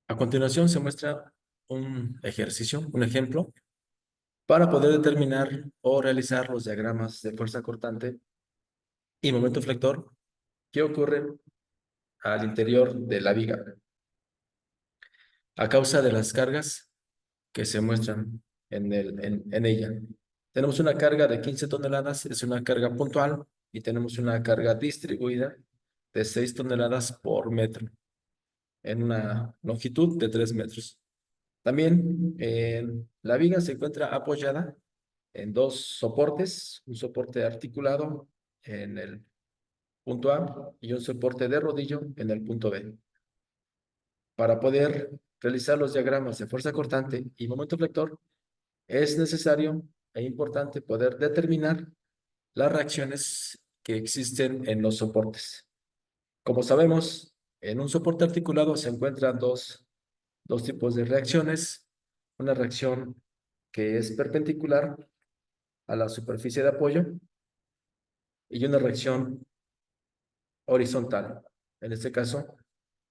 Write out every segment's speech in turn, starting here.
A continuación se muestra un ejercicio, un ejemplo, para poder determinar o realizar los diagramas de fuerza cortante y momento flector que ocurren al interior de la viga a causa de las cargas que se muestran en ella. Tenemos una carga de 15 toneladas, es una carga puntual, y tenemos una carga distribuida de 6 toneladas por metro en una longitud de 3 metros. También la viga se encuentra apoyada en dos soportes, un soporte articulado en el punto A y un soporte de rodillo en el punto B. Para poder realizar los diagramas de fuerza cortante y momento flector, es necesario e importante poder determinar las reacciones que existen en los soportes. Como sabemos, en un soporte articulado se encuentran dos tipos de reacciones. Una reacción que es perpendicular a la superficie de apoyo y una reacción horizontal. En este caso,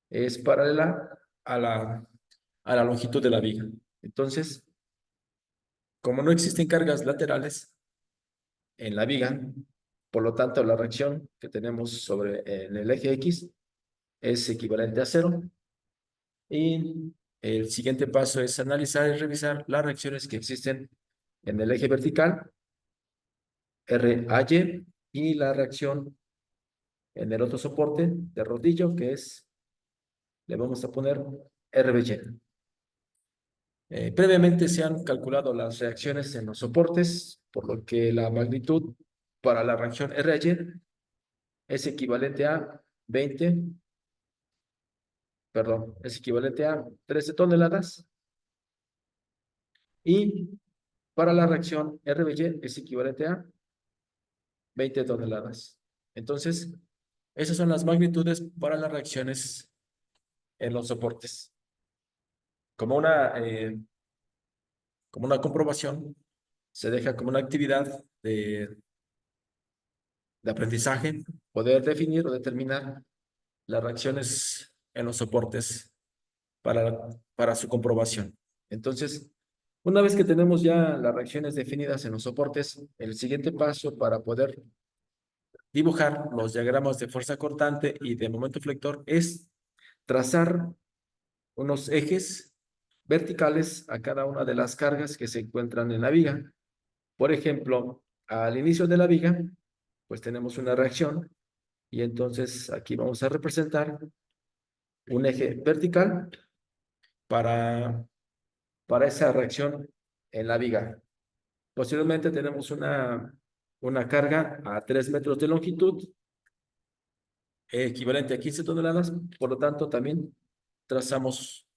es paralela a la longitud de la viga. Entonces, como no existen cargas laterales en la viga, por lo tanto, la reacción que tenemos sobre en el eje X es equivalente a cero. Y el siguiente paso es analizar y revisar las reacciones que existen en el eje vertical, RAY, y la reacción en el otro soporte de rodillo, que es, le vamos a poner RBY. Previamente se han calculado las reacciones en los soportes, por lo que la magnitud para la reacción RY es equivalente a 20, perdón, es equivalente a 13 toneladas, y para la reacción RBY es equivalente a 20 toneladas. Entonces, esas son las magnitudes para las reacciones en los soportes. Como una comprobación, se deja como una actividad de aprendizaje poder definir o determinar las reacciones en los soportes para su comprobación. Entonces, una vez que tenemos ya las reacciones definidas en los soportes, el siguiente paso para poder dibujar los diagramas de fuerza cortante y de momento flector es trazar unos ejes verticales a cada una de las cargas que se encuentran en la viga. Por ejemplo, al inicio de la viga, pues tenemos una reacción, y entonces aquí vamos a representar un eje vertical para, para esa reacción en la viga. Posteriormente tenemos una carga a 3 metros de longitud, equivalente a 15 toneladas, por lo tanto también trazamos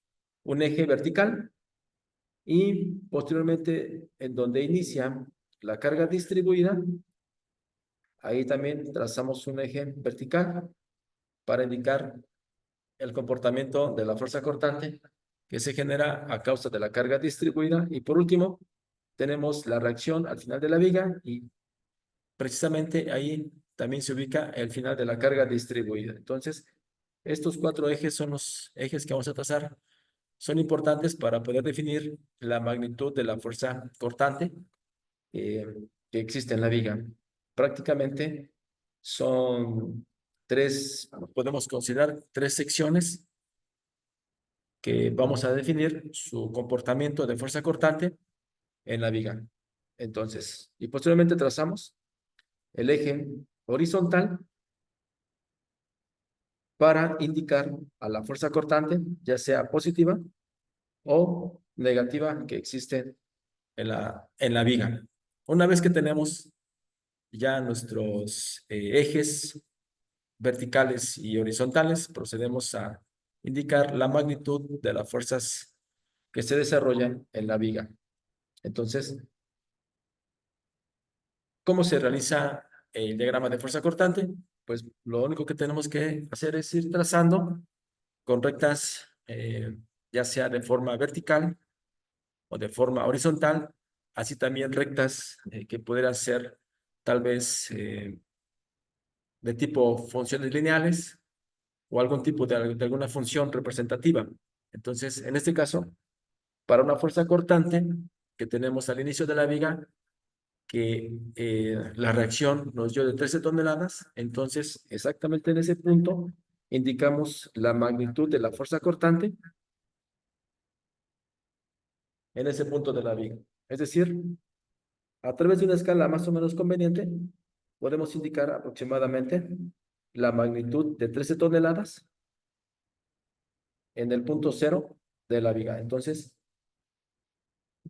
un eje vertical, y posteriormente en donde inicia la carga distribuida, ahí también trazamos un eje vertical para indicar el comportamiento de la fuerza cortante que se genera a causa de la carga distribuida. Y por último, tenemos la reacción al final de la viga, y precisamente ahí también se ubica el final de la carga distribuida. Entonces, estos 4 ejes son los ejes que vamos a trazar. Son importantes para poder definir la magnitud de la fuerza cortante eh, que existe en la viga. Prácticamente son podemos considerar 3 secciones que vamos a definir su comportamiento de fuerza cortante en la viga. Entonces, y posteriormente trazamos el eje horizontal para indicar a la fuerza cortante, ya sea positiva o negativa, que existe en la viga. Una vez que tenemos ya nuestros ejes verticales y horizontales, procedemos a indicar la magnitud de las fuerzas que se desarrollan en la viga. Entonces, ¿cómo se realiza el diagrama de fuerza cortante? Pues lo único que tenemos que hacer es ir trazando con rectas, ya sea de forma vertical o de forma horizontal, así también rectas que pudieran ser tal vez de tipo funciones lineales o algún tipo de alguna función representativa. Entonces, en este caso, para una fuerza cortante que tenemos al inicio de la viga, que la reacción nos dio de 13 toneladas, entonces exactamente en ese punto indicamos la magnitud de la fuerza cortante en ese punto de la viga. Es decir, a través de una escala más o menos conveniente, podemos indicar aproximadamente la magnitud de 13 toneladas en el punto cero de la viga. Entonces,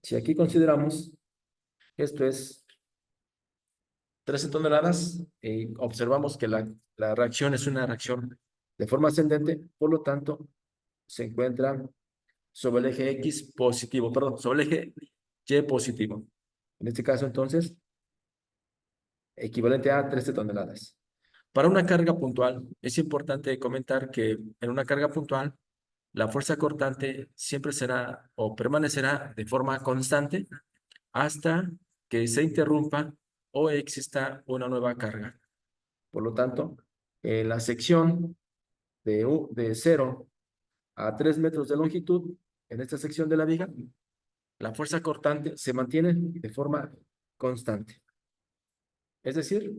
si aquí consideramos que esto es 13 toneladas, observamos que la reacción es una reacción de forma ascendente, por lo tanto, se encuentra sobre el eje X positivo, perdón, sobre el eje Y positivo. En este caso, entonces, equivalente a 13 toneladas. Para una carga puntual, es importante comentar que en una carga puntual, la fuerza cortante siempre será o permanecerá de forma constante hasta que se interrumpa o exista una nueva carga. Por lo tanto, en la sección de 0 a 3 metros de longitud, en esta sección de la viga, la fuerza cortante se mantiene de forma constante. Es decir,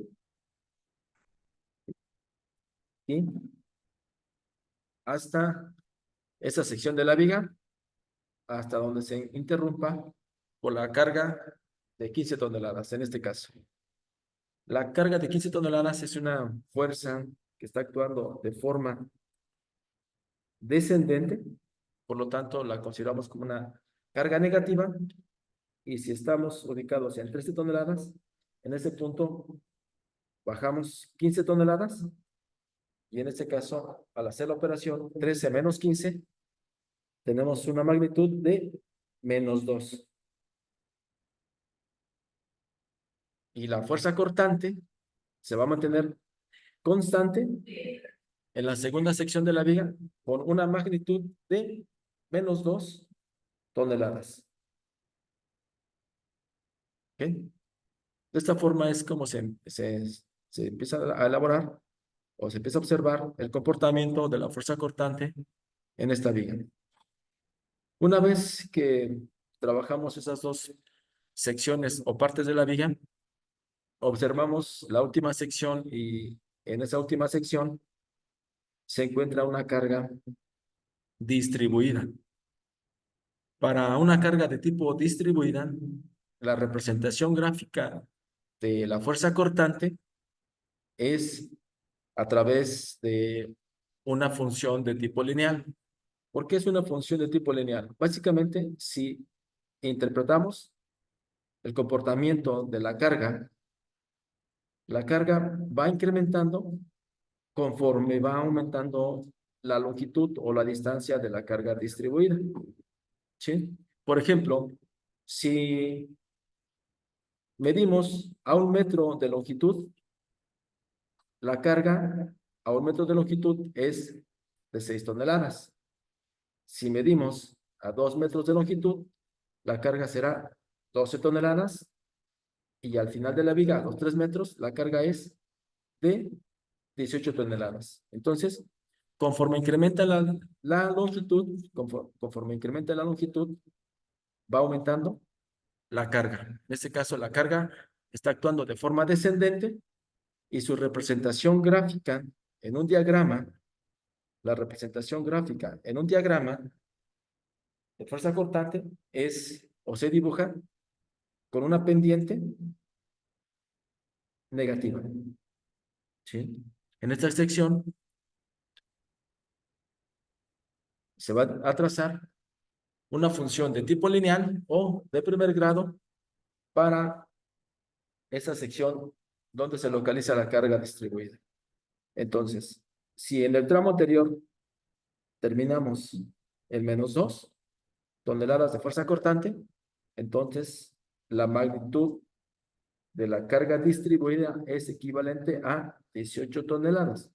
y hasta esa sección de la viga, hasta donde se interrumpa por la carga de 15 toneladas, en este caso. La carga de 15 toneladas es una fuerza que está actuando de forma descendente, por lo tanto la consideramos como una carga negativa, y si estamos ubicados en 13 toneladas, en ese punto bajamos 15 toneladas, y en este caso, al hacer la operación 13 menos 15, tenemos una magnitud de -2. Y la fuerza cortante se va a mantener constante en la segunda sección de la viga con una magnitud de -2 toneladas. ¿Ok? De esta forma es como se empieza a elaborar o se empieza a observar el comportamiento de la fuerza cortante en esta viga. Una vez que trabajamos esas dos secciones o partes de la viga, observamos la última sección, y en esa última sección se encuentra una carga distribuida. Para una carga de tipo distribuida, la representación gráfica de la fuerza cortante es a través de una función de tipo lineal. ¿Por qué es una función de tipo lineal? Básicamente, si interpretamos el comportamiento de la carga va incrementando conforme va aumentando la longitud o la distancia de la carga distribuida. ¿Sí? Por ejemplo, si medimos a 1 metro de longitud, la carga a 1 metro de longitud es de 6 toneladas. Si medimos a 2 metros de longitud, la carga será 12 toneladas, y al final de la viga, a los 3 metros, la carga es de 18 toneladas. Entonces, conforme incrementa la longitud, conforme incrementa la longitud, va aumentando la carga. En este caso, la carga está actuando de forma descendente, y su representación gráfica en un diagrama, la representación gráfica en un diagrama de fuerza cortante es o se dibuja con una pendiente negativa. ¿Sí? En esta sección se va a trazar una función de tipo lineal o de primer grado para esa sección donde se localiza la carga distribuida. Entonces, si en el tramo anterior terminamos en -2 toneladas de fuerza cortante, entonces la magnitud de la carga distribuida es equivalente a 18 toneladas.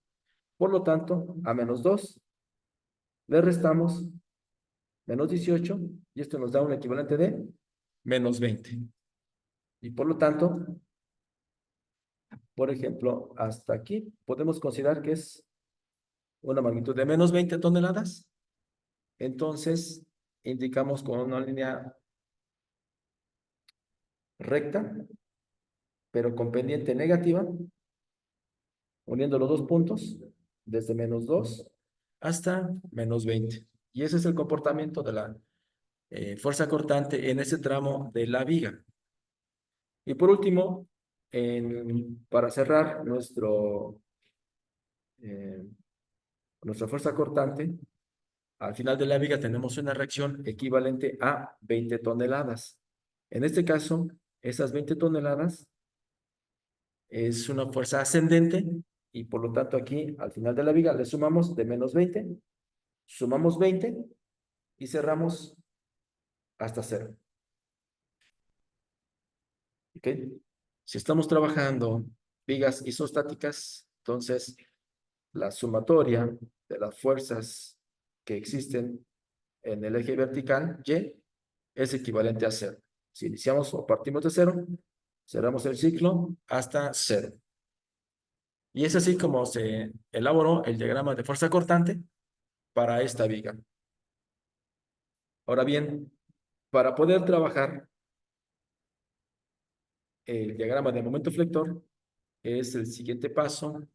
Por lo tanto, a -2 le restamos -18, y esto nos da un equivalente de -20. Y por lo tanto, por ejemplo, hasta aquí podemos considerar que es una magnitud de -20 toneladas, Entonces, indicamos con una línea recta, pero con pendiente negativa, uniendo los dos puntos, desde -2 hasta -20. Y ese es el comportamiento de la fuerza cortante en ese tramo de la viga. Y por último, para cerrar eh, nuestra fuerza cortante, al final de la viga tenemos una reacción equivalente a 20 toneladas. En este caso, esas 20 toneladas es una fuerza ascendente y por lo tanto aquí al final de la viga le sumamos de -20, sumamos 20 y cerramos hasta 0. ¿Ok? Si estamos trabajando vigas isostáticas, entonces la sumatoria de las fuerzas que existen en el eje vertical Y es equivalente a 0. Si iniciamos o partimos de 0, cerramos el ciclo hasta 0. Y es así como se elaboró el diagrama de fuerza cortante para esta viga. Ahora bien, para poder trabajar el diagrama de momento flector, es el siguiente paso.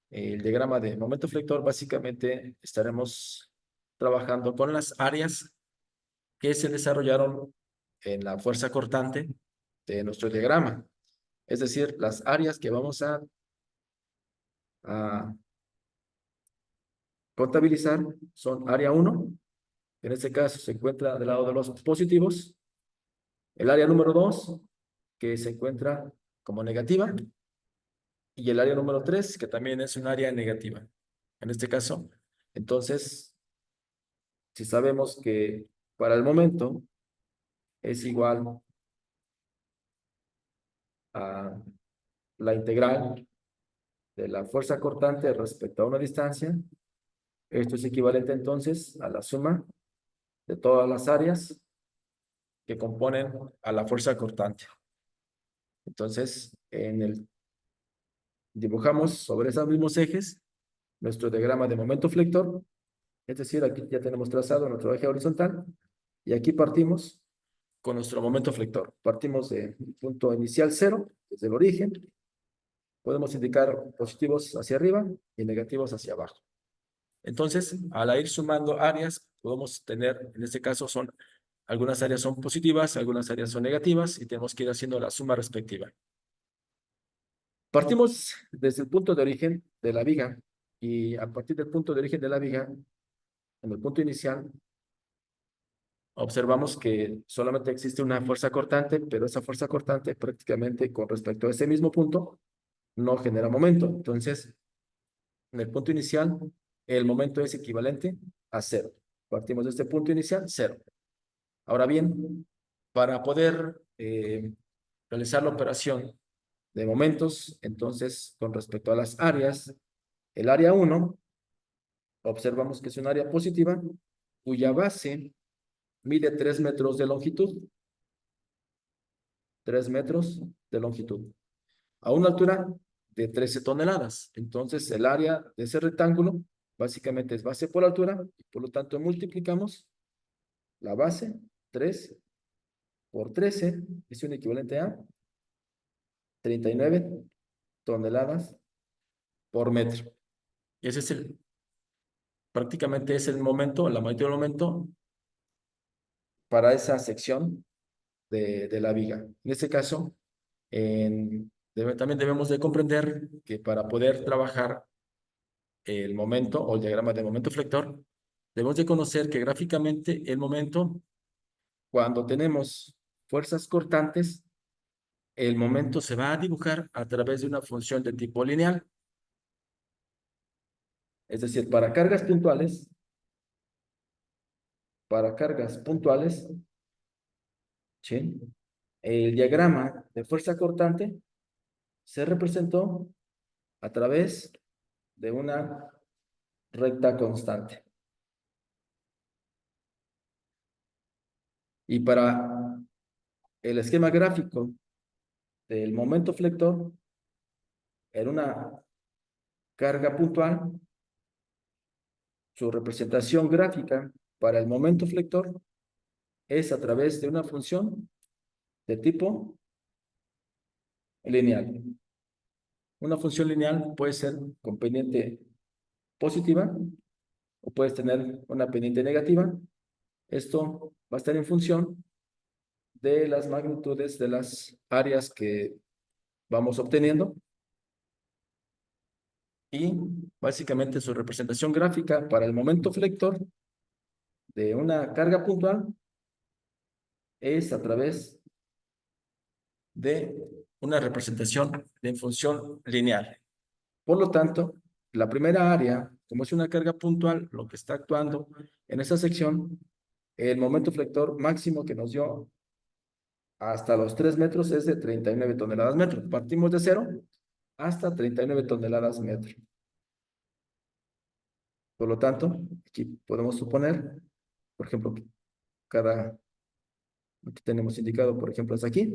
El diagrama de momento flector, básicamente estaremos trabajando con las áreas que se desarrollaron en la fuerza cortante de nuestro diagrama. Es decir, las áreas que vamos a contabilizar son área 1, en este caso se encuentra del lado de los positivos, el área número 2, que se encuentra como negativa, y el área número 3, que también es un área negativa. En este caso, entonces, si sabemos que para el momento es igual a la integral de la fuerza cortante respecto a una distancia, esto es equivalente entonces a la suma de todas las áreas que componen a la fuerza cortante. Entonces, dibujamos sobre esos mismos ejes nuestro diagrama de momento flector, es decir, aquí ya tenemos trazado nuestro eje horizontal y aquí partimos con nuestro momento flector. Partimos de punto inicial 0, desde el origen. Podemos indicar positivos hacia arriba y negativos hacia abajo. Entonces, al ir sumando áreas, podemos tener, en este caso, algunas áreas son positivas, algunas áreas son negativas y tenemos que ir haciendo la suma respectiva. Partimos desde el punto de origen de la viga y a partir del punto de origen de la viga, en el punto inicial, observamos que solamente existe una fuerza cortante, pero esa fuerza cortante prácticamente con respecto a ese mismo punto no genera momento. Entonces, en el punto inicial, el momento es equivalente a 0. Partimos de este punto inicial, 0. Ahora bien, para poder realizar la operación de momentos, entonces, con respecto a las áreas, el área 1, observamos que es un área positiva, cuya base mide 3 metros de longitud. 3 metros de longitud. A una altura de 13 toneladas. Entonces, el área de ese rectángulo básicamente es base por altura y por lo tanto multiplicamos la base 3 por 13 es un equivalente a 39 toneladas por metro. Y ese es prácticamente es el momento, la magnitud del momento para esa sección de la viga. En este caso, también debemos de comprender que para poder trabajar el momento o el diagrama de momento flector, debemos de conocer que gráficamente el momento, cuando tenemos fuerzas cortantes, el momento se va a dibujar a través de una función de tipo lineal. Es decir, para cargas puntuales, ¿sí? El diagrama de fuerza cortante se representó a través de una recta constante. Y para el esquema gráfico del momento flector, en una carga puntual, su representación gráfica para el momento flector es a través de una función de tipo lineal. Una función lineal puede ser con pendiente positiva o puedes tener una pendiente negativa. Esto va a estar en función de las magnitudes de las áreas que vamos obteniendo y básicamente su representación gráfica para el momento flector de una carga puntual es a través de una representación de función lineal. Por lo tanto, la primera área, como es una carga puntual, lo que está actuando en esa sección, el momento flector máximo que nos dio hasta los 3 metros es de 39 toneladas metro. Partimos de cero hasta 39 toneladas metro. Por lo tanto, aquí podemos suponer, por ejemplo, aquí tenemos indicado, por ejemplo, hasta aquí,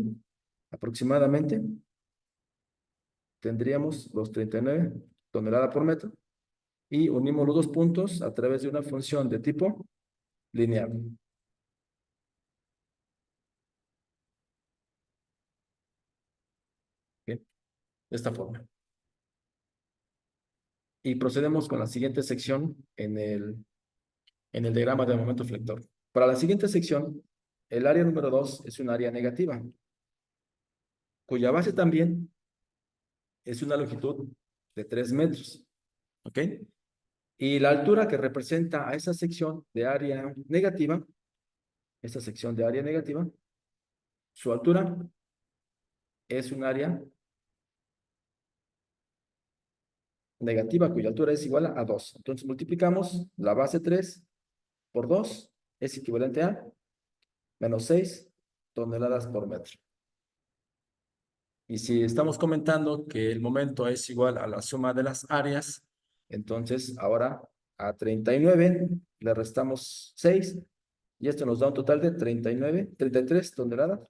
aproximadamente tendríamos los 39 toneladas por metro y unimos los dos puntos a través de una función de tipo lineal. Bien, de esta forma. Y procedemos con la siguiente sección en el diagrama del momento flector. Para la siguiente sección, el área número 2 es un área negativa, cuya base también es una longitud de 3 metros. ¿Ok? Y la altura que representa a esa sección de área negativa, esta sección de área negativa, su altura es un área negativa cuya altura es igual a 2. Entonces multiplicamos la base 3 por 2, es equivalente a menos 6 toneladas por metro. Y si estamos comentando que el momento es igual a la suma de las áreas, entonces ahora a 39 le restamos 6 y esto nos da un total de 33 toneladas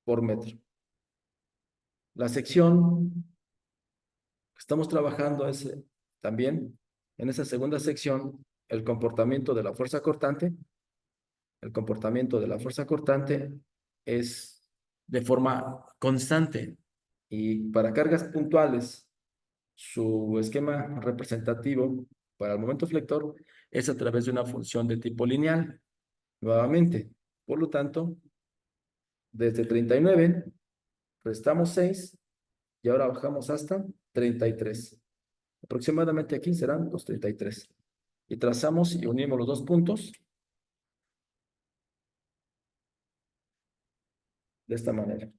por metro. La sección que estamos trabajando es también en esa segunda sección el comportamiento de la fuerza cortante. El comportamiento de la fuerza cortante es de forma constante y para cargas puntuales su esquema representativo para el momento flector es a través de una función de tipo lineal, nuevamente. Por lo tanto, desde 39 restamos 6 y ahora bajamos hasta 33. Aproximadamente aquí serán los 33. Y trazamos y unimos los dos puntos de esta manera.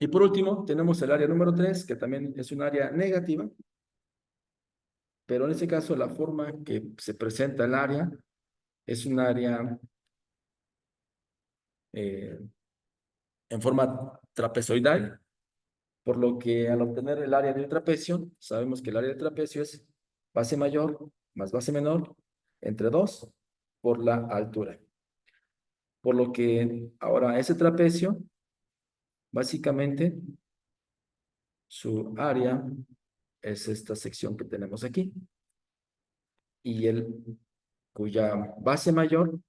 Y por último, tenemos el área número 3, que también es un área negativa, pero en este caso la forma que se presenta el área es un área eh, en forma trapezoidal, por lo que al obtener el área del trapecio, sabemos que el área del trapecio es base mayor más base menor entre 2 por la altura. Por lo que ahora ese trapecio, básicamente, su área es esta sección que tenemos aquí. Y cuya base mayor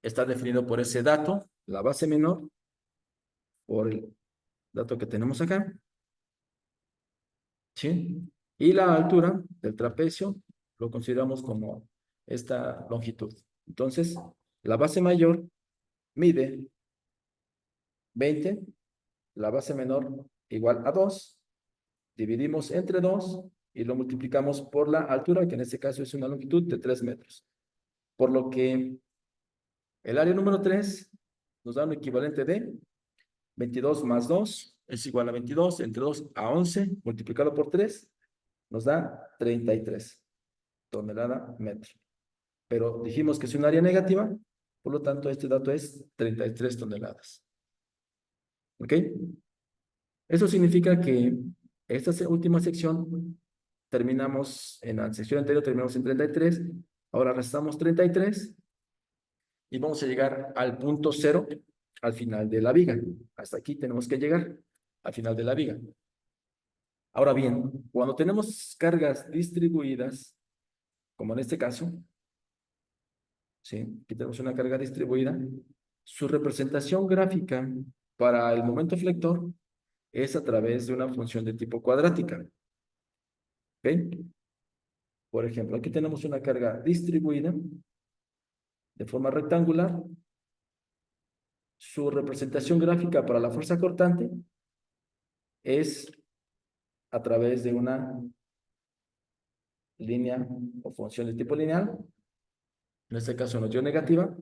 está definido por ese dato, la base menor, por el dato que tenemos acá, ¿sí? Y la altura del trapecio lo consideramos como esta longitud. Entonces, la base mayor mide 20, la base menor igual a 2, dividimos entre 2 y lo multiplicamos por la altura, que en este caso es una longitud de 3 metros. Por lo que el área número 3 nos da un equivalente de 22 más 2 es igual a 22, entre 2 a 11, multiplicado por 3, nos da 33 tonelada metro. Pero dijimos que es un área negativa, por lo tanto este dato es 33 toneladas. ¿Ok? Eso significa que esta última sección terminamos, en la sección anterior terminamos en 33, ahora restamos 33 y vamos a llegar al punto cero al final de la viga. Hasta aquí tenemos que llegar al final de la viga. Ahora bien, cuando tenemos cargas distribuidas, como en este caso, ¿sí? Aquí tenemos una carga distribuida. Su representación gráfica para el momento flector es a través de una función de tipo cuadrática. ¿Ok? Por ejemplo, aquí tenemos una carga distribuida de forma rectangular. Su representación gráfica para la fuerza cortante es a través de una línea o función de tipo lineal. En este caso nos dio negativa.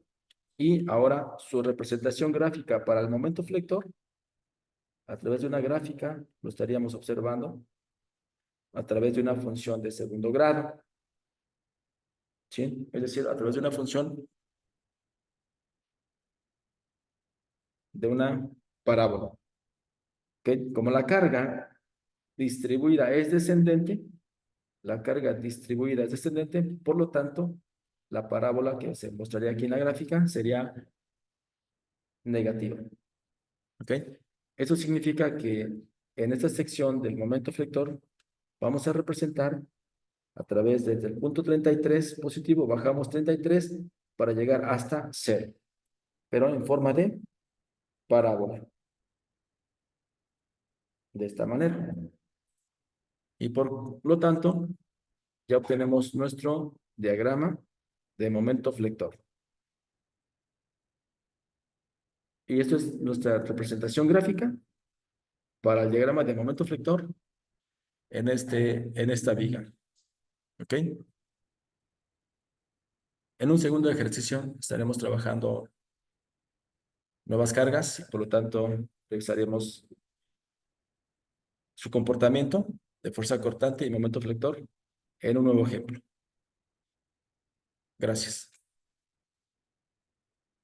Y ahora su representación gráfica para el momento flector, a través de una gráfica, lo estaríamos observando a través de una función de segundo grado. ¿Sí? Es decir, a través de una función de una parábola. ¿Ok? Como la carga distribuida es descendente, la carga distribuida es descendente, por lo tanto, la parábola que se mostraría aquí en la gráfica sería negativa. ¿Ok? Eso significa que en esta sección del momento flector vamos a representar a través desde el punto 33 positivo, bajamos 33 para llegar hasta 0, pero en forma de parábola, de esta manera. Y por lo tanto, ya obtenemos nuestro diagrama de momento flector. Y esto es nuestra representación gráfica para el diagrama de momento flector en esta viga. ¿Ok? En un segundo ejercicio estaremos trabajando nuevas cargas, por lo tanto, revisaremos su comportamiento de fuerza cortante y momento flector en un nuevo ejemplo. Gracias.